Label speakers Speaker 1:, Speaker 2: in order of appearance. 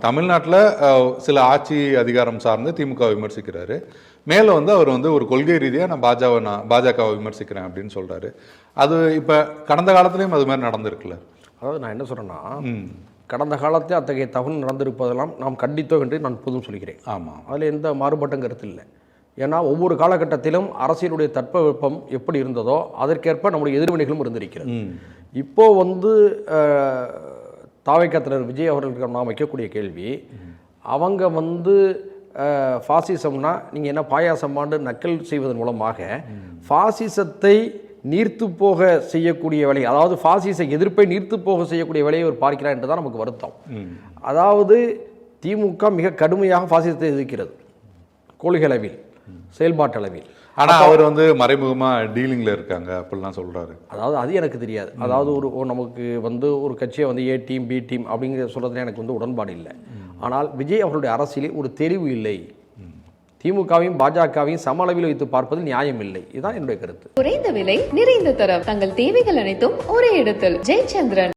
Speaker 1: தமிழ்நாட்டில் சில ஆட்சி அதிகாரம் சார்ந்து திமுக விமர்சிக்கிறாரு. மேலே வந்து அவர் வந்து ஒரு கொள்கை ரீதியாக நான் பாஜகவை விமர்சிக்கிறேன் அப்படின்னு சொல்கிறாரு. அது இப்போ கடந்த காலத்துலேயும் அது மாதிரி நடந்திருக்குல்ல.
Speaker 2: அதாவது நான் என்ன சொல்கிறேன்னா, கடந்த காலத்தில் அத்தகைய தகவல் நடந்திருப்பதெல்லாம் நாம் கண்டித்தோம் என்று நான் பொதுவும் சொல்கிறேன்.
Speaker 1: ஆமாம்,
Speaker 2: அதில் எந்த மாறுபட்ட கருத்து இல்லை. ஏன்னா ஒவ்வொரு காலகட்டத்திலும் அரசியலுடைய தட்பவெப்பம் எப்படி இருந்ததோ அதற்கேற்ப நம்முடைய எதிர்வினைகளும் இருந்திருக்கிறது. இப்போது வந்து தாவைக்கத்தினர் விஜய் அவர்களுக்கு நாம் வைக்கக்கூடிய கேள்வி, அவங்க வந்து ஃபாசிசம்னா நீங்கள் என்ன பாயாசமாண்டு நக்கல் செய்வதன் மூலமாக ஃபாசிசத்தை நீர்த்து போக செய்யக்கூடிய வேலை, அதாவது ஃபாசிச எதிர்ப்பை நீர்த்து போக செய்யக்கூடிய வேலையை அவர் பார்க்கிறார் என்று தான் நமக்கு வருத்தம். அதாவது திமுக மிக கடுமையாக ஃபாசிசத்தை எதிர்க்கிறது, கொள்கை அளவில், செயல்பாட்டு அளவில்.
Speaker 1: ஆனால் அவர் வந்து மறைமுகமாக டீலிங்கில் இருக்காங்க அப்படிலாம் சொல்கிறாரு.
Speaker 2: அதாவது அது எனக்கு தெரியாது. அதாவது நமக்கு வந்து ஒரு கட்சியை வந்து ஏ டீம் பி டீம் அப்படிங்கிற சொல்கிறதுல எனக்கு வந்து உடன்பாடு இல்லை. ஆனால் விஜய் அவருடைய அரசியலில் ஒரு தெளிவு இல்லை. திமுகவையும் பாஜகவையும் சம அளவில் வைத்து பார்ப்பதில் நியாயம் இல்லை. இதுதான் என்னுடைய கருத்து.
Speaker 3: குறைந்த விலை, நிறைந்த தரம், தங்கள் தேவைகள் அனைத்தும் ஒரே இடத்தில். ஜெயச்சந்திரன்.